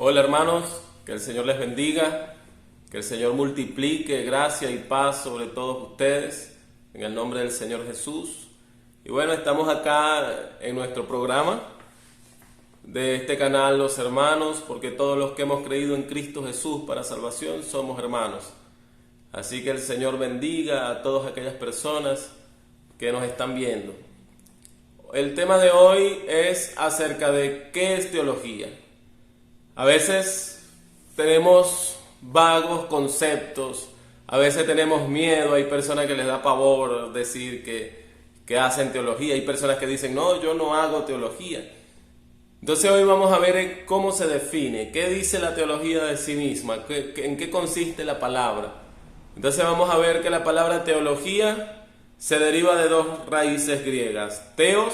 Hola hermanos, que el Señor les bendiga, que el Señor multiplique gracia y paz sobre todos ustedes, en el nombre del Señor Jesús. Y bueno, estamos acá en nuestro programa de este canal Los Hermanos, porque todos los que hemos creído en Cristo Jesús para salvación somos hermanos. Así que el Señor bendiga a todas aquellas personas que nos están viendo. El tema de hoy es acerca de qué es teología. A veces tenemos vagos conceptos, a veces tenemos miedo, hay personas que les da pavor decir que hacen teología, hay personas que dicen, no, yo no hago teología. Entonces hoy vamos a ver cómo se define, qué dice la teología de sí misma, en qué consiste la palabra. Entonces vamos a ver que la palabra teología se deriva de dos raíces griegas, teos,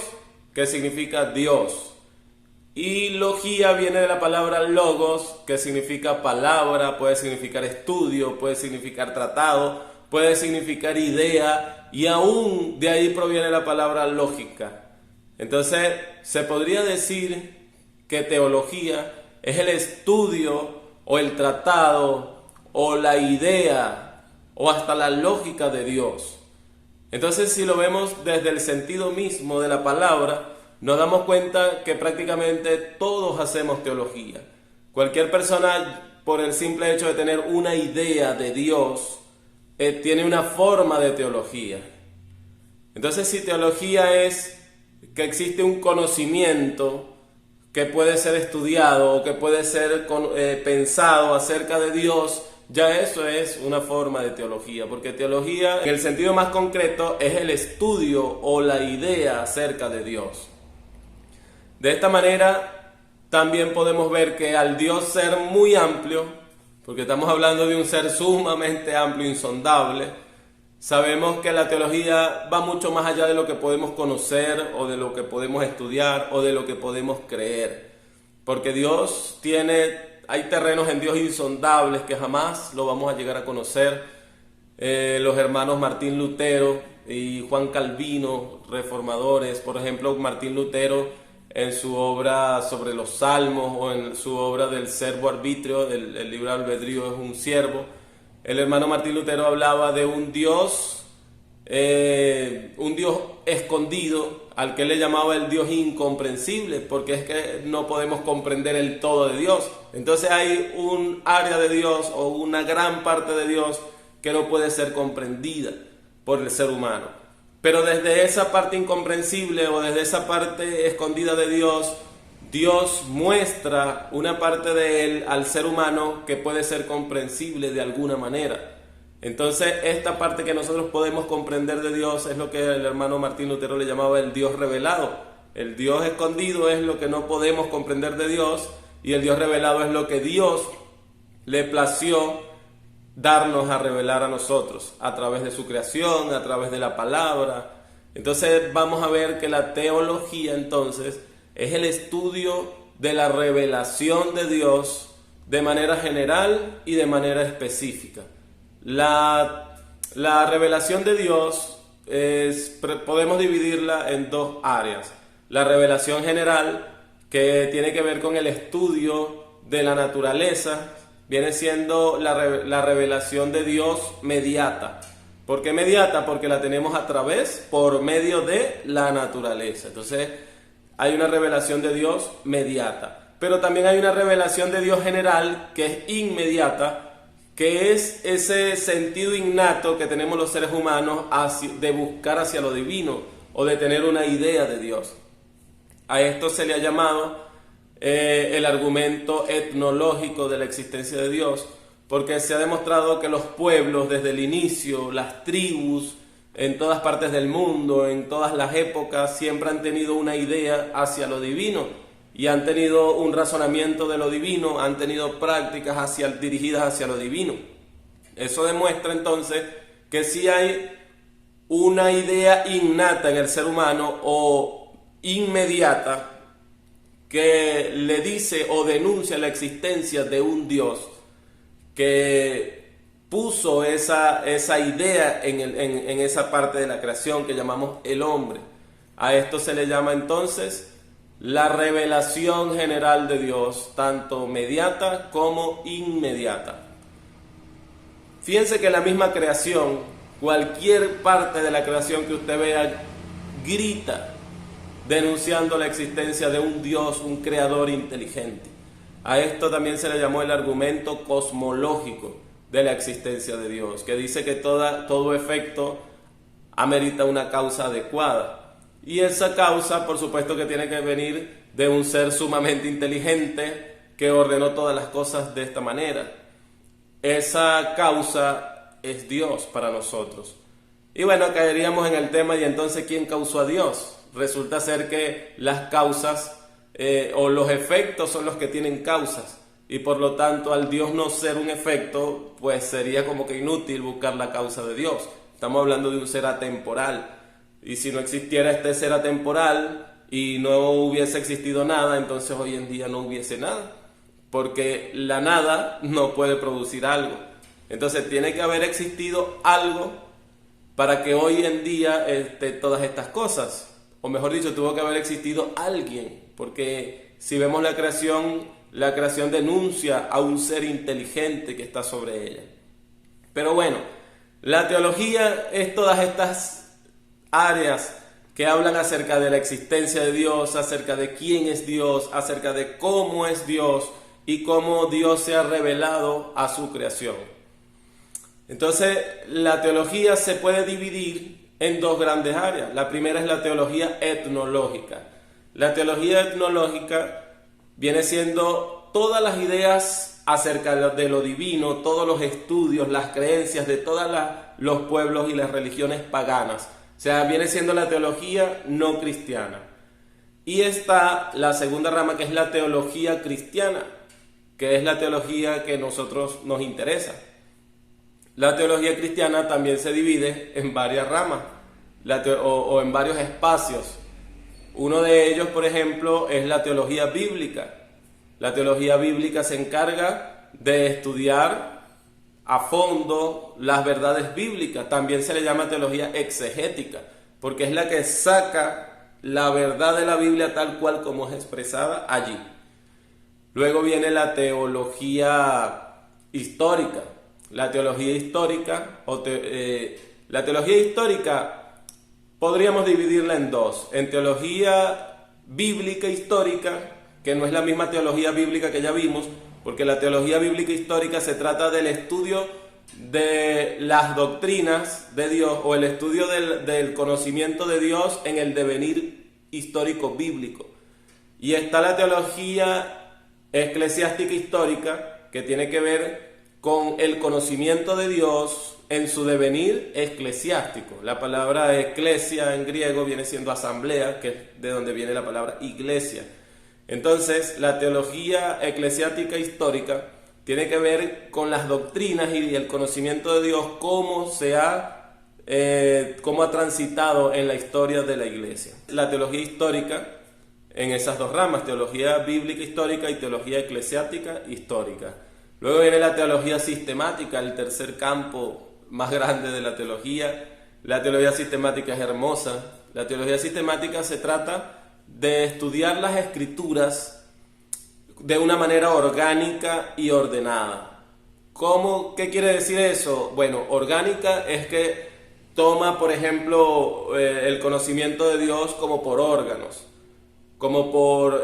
que significa Dios, y logía viene de la palabra logos, que significa palabra, puede significar estudio, puede significar tratado, puede significar idea, y aún de ahí proviene la palabra lógica. Entonces, se podría decir que teología es el estudio o el tratado o la idea o hasta la lógica de Dios. Entonces, si lo vemos desde el sentido mismo de la palabra, nos damos cuenta que prácticamente todos hacemos teología. Cualquier persona, por el simple hecho de tener una idea de Dios, tiene una forma de teología. Entonces, si teología es que existe un conocimiento que puede ser estudiado o que puede ser pensado acerca de Dios, ya eso es una forma de teología, porque teología, en el sentido más concreto, es el estudio o la idea acerca de Dios. De esta manera, también podemos ver que al Dios ser muy amplio, porque estamos hablando de un ser sumamente amplio, insondable, sabemos que la teología va mucho más allá de lo que podemos conocer o de lo que podemos estudiar o de lo que podemos creer. Porque hay terrenos en Dios insondables que jamás lo vamos a llegar a conocer. Los hermanos Martín Lutero y Juan Calvino, reformadores, por ejemplo, Martín Lutero en su obra sobre los salmos o en su obra del servo arbitrio, el libre albedrío es un siervo, el hermano Martín Lutero hablaba de un Dios escondido, al que él le llamaba el Dios incomprensible, porque es que no podemos comprender el todo de Dios. Entonces hay un área de Dios o una gran parte de Dios que no puede ser comprendida por el ser humano. Pero desde esa parte incomprensible o desde esa parte escondida de Dios, Dios muestra una parte de Él al ser humano que puede ser comprensible de alguna manera. Entonces, esta parte que nosotros podemos comprender de Dios es lo que el hermano Martín Lutero le llamaba el Dios revelado. El Dios escondido es lo que no podemos comprender de Dios y el Dios revelado es lo que Dios le plació darnos a revelar a nosotros a través de su creación, a través de la palabra. Entonces vamos a ver que la teología entonces es el estudio de la revelación de Dios de manera general y de manera específica. La revelación de Dios podemos dividirla en dos áreas. La revelación general, que tiene que ver con el estudio de la naturaleza, viene siendo la revelación de Dios mediata. ¿Por qué mediata? Porque la tenemos por medio de la naturaleza. Entonces, hay una revelación de Dios mediata. Pero también hay una revelación de Dios general que es inmediata, que es ese sentido innato que tenemos los seres humanos de buscar hacia lo divino o de tener una idea de Dios. A esto se le ha llamado el argumento etnológico de la existencia de Dios, porque se ha demostrado que los pueblos desde el inicio, las tribus en todas partes del mundo, en todas las épocas, siempre han tenido una idea hacia lo divino y han tenido un razonamiento de lo divino, han tenido prácticas dirigidas hacia lo divino. Eso demuestra entonces que sí hay una idea innata en el ser humano o inmediata que le dice o denuncia la existencia de un Dios que puso esa idea en esa parte de la creación que llamamos el hombre. A esto se le llama entonces la revelación general de Dios, tanto mediata como inmediata. Fíjense que la misma creación, cualquier parte de la creación que usted vea, grita denunciando la existencia de un Dios, un creador inteligente. A esto también se le llamó el argumento cosmológico de la existencia de Dios, que dice que todo efecto amerita una causa adecuada. Y esa causa, por supuesto, que tiene que venir de un ser sumamente inteligente que ordenó todas las cosas de esta manera. Esa causa es Dios para nosotros. Y bueno, caeríamos en el tema, y entonces, ¿quién causó a Dios? Resulta ser que las causas o los efectos son los que tienen causas, y por lo tanto, al Dios no ser un efecto, pues sería como que inútil buscar la causa de Dios. Estamos hablando de un ser atemporal, y si no existiera este ser atemporal y no hubiese existido nada, entonces hoy en día no hubiese nada, porque la nada no puede producir algo. Entonces tiene que haber existido algo para que hoy en día todas estas cosas, o mejor dicho, tuvo que haber existido alguien, porque si vemos la creación denuncia a un ser inteligente que está sobre ella. Pero bueno, la teología es todas estas áreas que hablan acerca de la existencia de Dios, acerca de quién es Dios, acerca de cómo es Dios y cómo Dios se ha revelado a su creación. Entonces, la teología se puede dividir en dos grandes áreas. La primera es la teología etnológica. La teología etnológica viene siendo todas las ideas acerca de lo divino, todos los estudios, las creencias de todos los pueblos y las religiones paganas. O sea, viene siendo la teología no cristiana. Y está la segunda rama, que es la teología cristiana, que es la teología que a nosotros nos interesa. La teología cristiana también se divide en varias ramas o en varios espacios. Uno de ellos, por ejemplo, es la teología bíblica. La teología bíblica se encarga de estudiar a fondo las verdades bíblicas. También se le llama teología exegética, porque es la que saca la verdad de la Biblia tal cual como es expresada allí. Luego viene la teología histórica. La teología histórica, la teología histórica podríamos dividirla en dos: en teología bíblica histórica, que no es la misma teología bíblica que ya vimos, porque la teología bíblica histórica se trata del estudio de las doctrinas de Dios, o el estudio del conocimiento de Dios en el devenir histórico bíblico. Y está la teología eclesiástica histórica, que tiene que ver con el conocimiento de Dios en su devenir eclesiástico. La palabra eclesia en griego viene siendo asamblea, que es de donde viene la palabra iglesia. Entonces, la teología eclesiástica histórica tiene que ver con las doctrinas y el conocimiento de Dios, cómo ha transitado en la historia de la iglesia. La teología histórica en esas dos ramas, teología bíblica histórica y teología eclesiástica histórica. Luego viene la teología sistemática, el tercer campo más grande de la teología. La teología sistemática es hermosa. La teología sistemática se trata de estudiar las escrituras de una manera orgánica y ordenada. ¿Qué quiere decir eso? Bueno, orgánica es que toma, por ejemplo, el conocimiento de Dios como por órganos, como por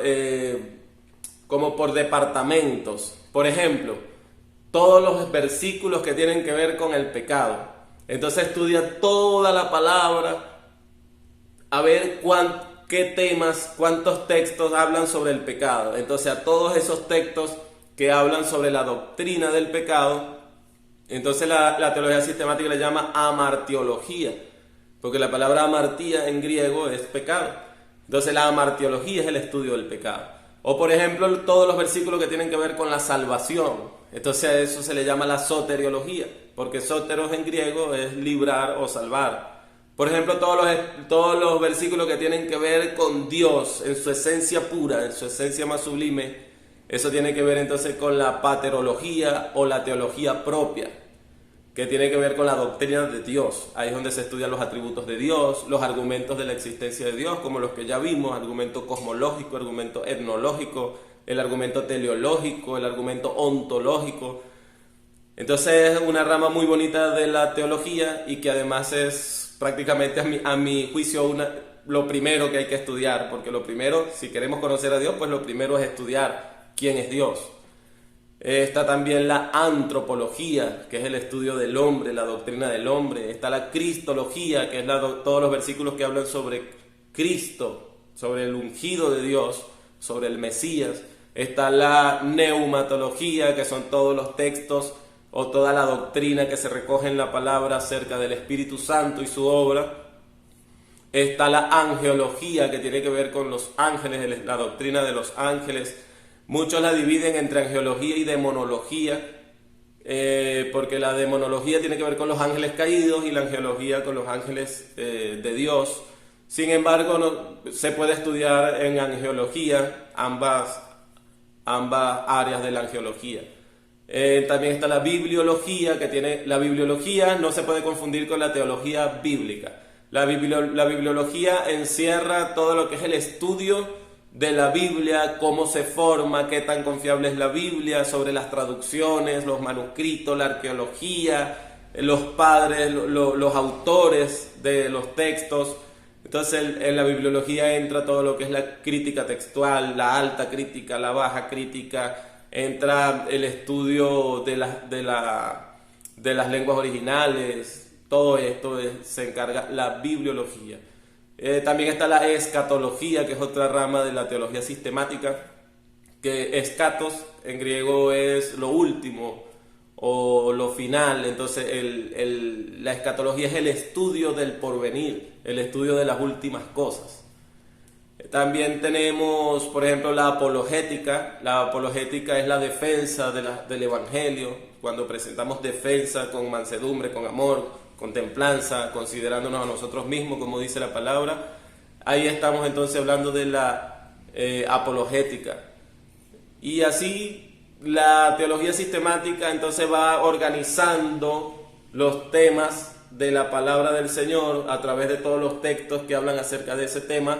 departamentos. Por ejemplo, todos los versículos que tienen que ver con el pecado. Entonces estudia toda la palabra a ver qué temas, cuántos textos hablan sobre el pecado. Entonces a todos esos textos que hablan sobre la doctrina del pecado, entonces la teología sistemática le llama amartiología, porque la palabra amartía en griego es pecado. Entonces la amartiología es el estudio del pecado. O por ejemplo, todos los versículos que tienen que ver con la salvación. Entonces a eso se le llama la soteriología, porque soteros en griego es librar o salvar. Por ejemplo, todos los versículos que tienen que ver con Dios en su esencia pura, en su esencia más sublime, eso tiene que ver entonces con la paterología o la teología propia. que tiene que ver con la doctrina de Dios. Ahí es donde se estudian los atributos de Dios, los argumentos de la existencia de Dios, como los que ya vimos, argumento cosmológico, argumento etnológico, el argumento teleológico, el argumento ontológico. Entonces es una rama muy bonita de la teología y que además es prácticamente a mi juicio lo primero que hay que estudiar, porque lo primero, si queremos conocer a Dios, pues lo primero es estudiar quién es Dios. Está también la antropología, que es el estudio del hombre, la doctrina del hombre. Está la cristología, que es todos los versículos que hablan sobre Cristo, sobre el ungido de Dios, sobre el Mesías. Está la neumatología, que son todos los textos o toda la doctrina que se recoge en la palabra acerca del Espíritu Santo y su obra. Está la angelología, que tiene que ver con los ángeles, la doctrina de los ángeles. Muchos la dividen entre angelología y demonología, porque la demonología tiene que ver con los ángeles caídos y la angelología con los ángeles de Dios. Sin embargo, se puede estudiar en angelología ambas áreas de la angelología. También está la bibliología, la bibliología no se puede confundir con la teología bíblica. La bibliología encierra todo lo que es el estudio de la Biblia, cómo se forma, qué tan confiable es la Biblia, sobre las traducciones, los manuscritos, la arqueología, los padres, los autores de los textos. Entonces en la bibliología entra todo lo que es la crítica textual, la alta crítica, la baja crítica, entra el estudio de las lenguas originales. Todo esto se encarga la bibliología. También está la escatología, que es otra rama de la teología sistemática, que escatos en griego es lo último o lo final. Entonces la escatología es el estudio del porvenir, el estudio de las últimas cosas. También tenemos, por ejemplo, la apologética. La apologética es la defensa del evangelio, cuando presentamos defensa con mansedumbre, con amor, con templanza, considerándonos a nosotros mismos, como dice la palabra. Ahí estamos entonces hablando de la apologética. Y así la teología sistemática entonces va organizando los temas de la palabra del Señor a través de todos los textos que hablan acerca de ese tema,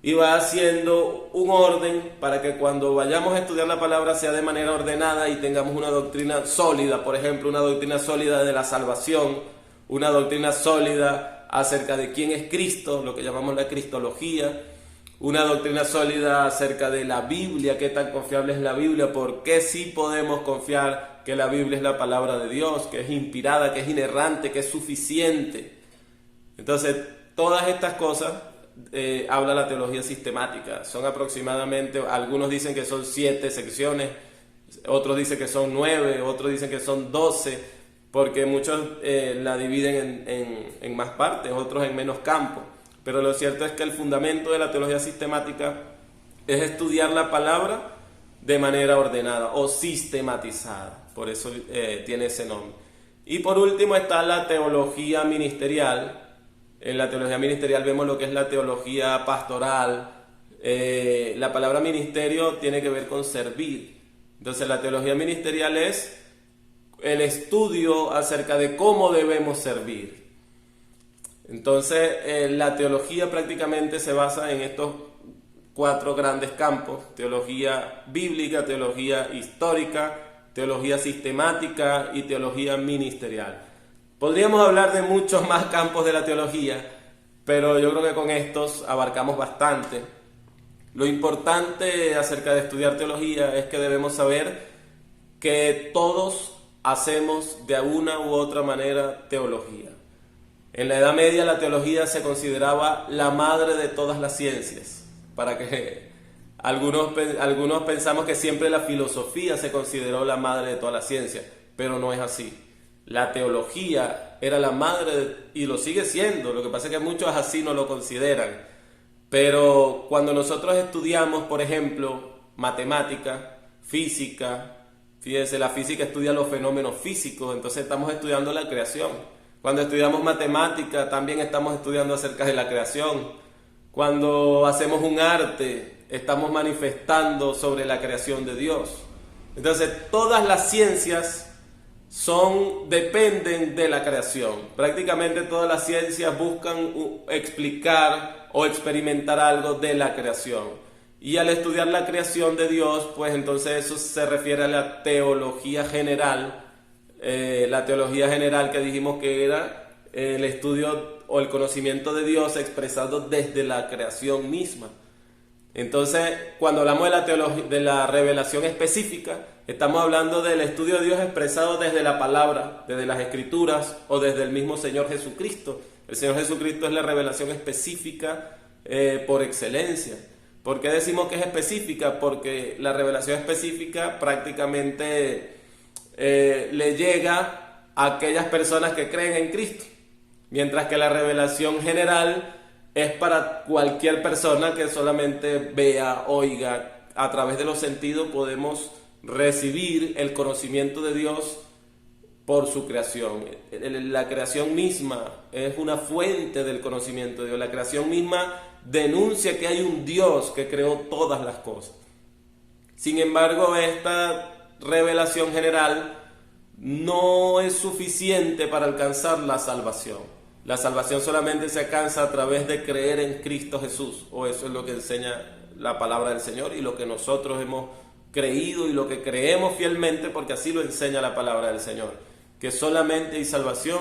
y va haciendo un orden para que cuando vayamos a estudiar la palabra sea de manera ordenada y tengamos una doctrina sólida. Por ejemplo, una doctrina sólida de la salvación, una doctrina sólida acerca de quién es Cristo, lo que llamamos la cristología, una doctrina sólida acerca de la Biblia, qué tan confiable es la Biblia, por qué sí podemos confiar que la Biblia es la palabra de Dios, que es inspirada, que es inerrante, que es suficiente. Entonces, todas estas cosas habla la teología sistemática. Son aproximadamente, algunos dicen que son 7 secciones, otros dicen que son 9, otros dicen que son 12, porque muchos la dividen en más partes, otros en menos campos. Pero lo cierto es que el fundamento de la teología sistemática es estudiar la palabra de manera ordenada o sistematizada. Por eso tiene ese nombre. Y por último está la teología ministerial. En la teología ministerial vemos lo que es la teología pastoral. La palabra ministerio tiene que ver con servir. Entonces la teología ministerial es el acerca de cómo debemos servir. Entonces, la teología prácticamente se basa en estos 4 grandes campos: teología bíblica, teología histórica, teología sistemática y teología ministerial. Podríamos hablar de muchos más campos de la teología, pero yo creo que con estos abarcamos bastante. Lo importante acerca de estudiar teología es que debemos saber que todos hacemos de una u otra manera teología. En la Edad Media la teología se consideraba la madre de todas las ciencias. Para que algunos pensamos que siempre la filosofía se consideró la madre de todas las ciencias, pero no es así. La teología era la madre y lo sigue siendo. Lo que pasa es que muchos así no lo consideran. Pero cuando nosotros estudiamos, por ejemplo, matemática, física, fíjense, la física estudia los fenómenos físicos, entonces estamos estudiando la creación. Cuando estudiamos matemática, también estamos estudiando acerca de la creación. Cuando hacemos un arte, estamos manifestando sobre la creación de Dios. Entonces, todas las ciencias dependen de la creación. Prácticamente todas las ciencias buscan explicar o experimentar algo de la creación. Y al estudiar la creación de Dios, pues entonces eso se refiere a la teología general. La teología general que dijimos que era el estudio o el conocimiento de Dios expresado desde la creación misma. Entonces, cuando hablamos de la teología, de la revelación específica, estamos hablando del estudio de Dios expresado desde la palabra, desde las escrituras o desde el mismo Señor Jesucristo. El Señor Jesucristo es la revelación específica por excelencia. ¿Por qué decimos que es específica? Porque la revelación específica prácticamente le llega a aquellas personas que creen en Cristo, mientras que la revelación general es para cualquier persona que solamente vea, oiga. A través de los sentidos podemos recibir el conocimiento de Dios por su creación. La creación misma es una fuente del conocimiento de Dios. La creación misma denuncia que hay un Dios que creó todas las cosas. Sin embargo, esta revelación general no es suficiente para alcanzar la salvación. La salvación solamente se alcanza a través de creer en Cristo Jesús, o eso es lo que enseña la palabra del Señor y lo que nosotros hemos creído y lo que creemos fielmente, porque así lo enseña la palabra del Señor, que solamente hay salvación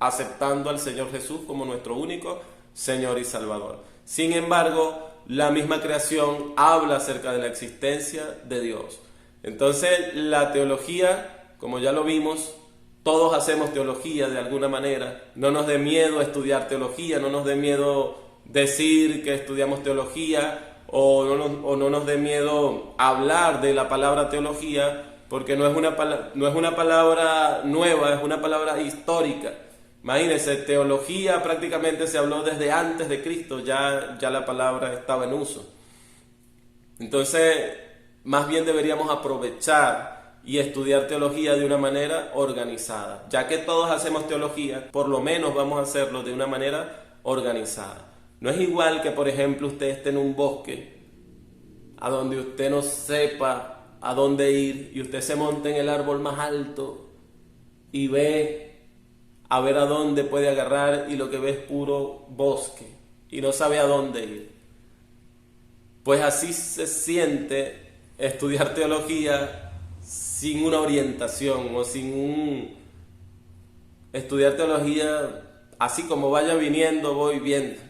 aceptando al Señor Jesús como nuestro único Señor y Salvador. Sin embargo, la misma creación habla acerca de la existencia de Dios. Entonces, la teología, como ya lo vimos, todos hacemos teología de alguna manera. No nos dé miedo estudiar teología, no nos dé miedo decir que estudiamos teología, o no nos dé miedo hablar de la palabra teología, porque no es una palabra nueva, es una palabra histórica. Imagínense, teología prácticamente se habló desde antes de Cristo, ya la palabra estaba en uso. Entonces, más bien deberíamos aprovechar y estudiar teología de una manera organizada. Ya que todos hacemos teología, por lo menos vamos a hacerlo de una manera organizada. No es igual que, por ejemplo, usted esté en un bosque a donde usted no sepa a dónde ir y usted se monte en el árbol más alto y ve a ver a dónde puede agarrar, y lo que ve es puro bosque y no sabe a dónde ir. Pues así se siente estudiar teología sin una orientación o estudiar teología así como vaya viniendo, voy viendo.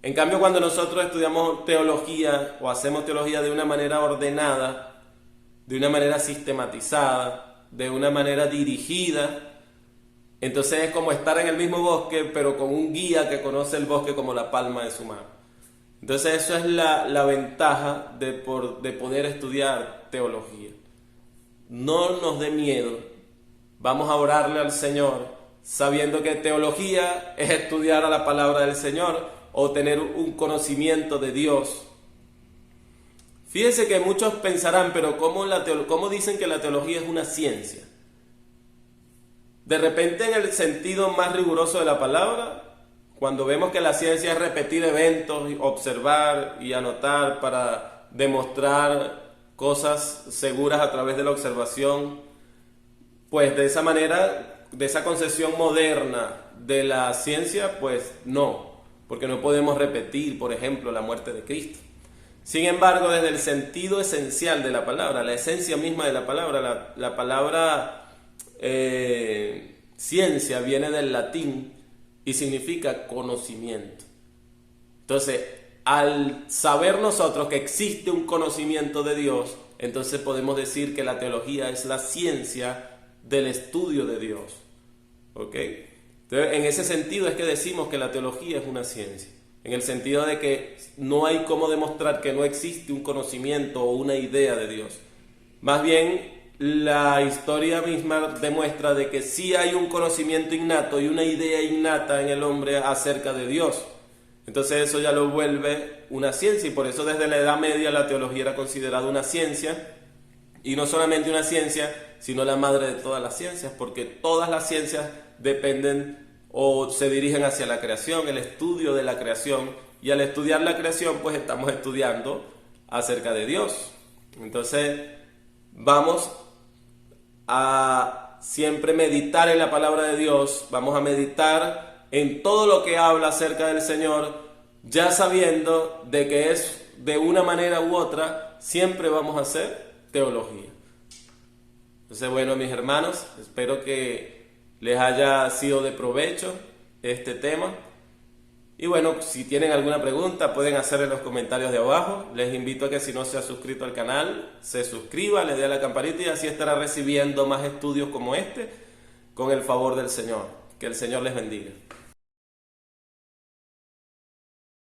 En cambio, cuando nosotros estudiamos teología o hacemos teología de una manera ordenada, de una manera sistematizada, de una manera dirigida, entonces es como estar en el mismo bosque, pero con un guía que conoce el bosque como la palma de su mano. Entonces eso es la ventaja de poder estudiar teología. No nos dé miedo, vamos a orarle al Señor, sabiendo que teología es estudiar a la palabra del Señor o tener un conocimiento de Dios. Fíjense que muchos pensarán, pero ¿cómo dicen que la teología es una ciencia? De repente, en el sentido más riguroso de la palabra, cuando vemos que la ciencia es repetir eventos, observar y anotar para demostrar cosas seguras a través de la observación, pues de esa manera, de esa concepción moderna de la ciencia, pues no, porque no podemos repetir, por ejemplo, la muerte de Cristo. Sin embargo, desde el sentido esencial de la palabra, la esencia misma de la palabra, la palabra ciencia viene del latín y significa conocimiento. Entonces, al saber nosotros que existe un conocimiento de Dios, entonces podemos decir que la teología es la ciencia del estudio de Dios. ¿Ok? Entonces, en ese sentido es que decimos que la teología es una ciencia. En el sentido de que no hay cómo demostrar que no existe un conocimiento o una idea de Dios. Más bien, la historia misma demuestra de que sí hay un conocimiento innato y una idea innata en el hombre acerca de Dios. Entonces eso ya lo vuelve una ciencia, y por eso desde la Edad Media la teología era considerada una ciencia, y no solamente una ciencia, sino la madre de todas las ciencias, porque todas las ciencias dependen o se dirigen hacia la creación, el estudio de la creación, y al estudiar la creación pues estamos estudiando acerca de Dios. Entonces vamos a siempre meditar en la palabra de Dios, vamos a meditar en todo lo que habla acerca del Señor, ya sabiendo de que es de una manera u otra, siempre vamos a hacer teología. Entonces, bueno, mis hermanos, espero que les haya sido de provecho este tema. Y bueno, si tienen alguna pregunta pueden hacerla en los comentarios de abajo. Les invito a que si no se ha suscrito al canal, se suscriba, le dé a la campanita y así estará recibiendo más estudios como este con el favor del Señor. Que el Señor les bendiga.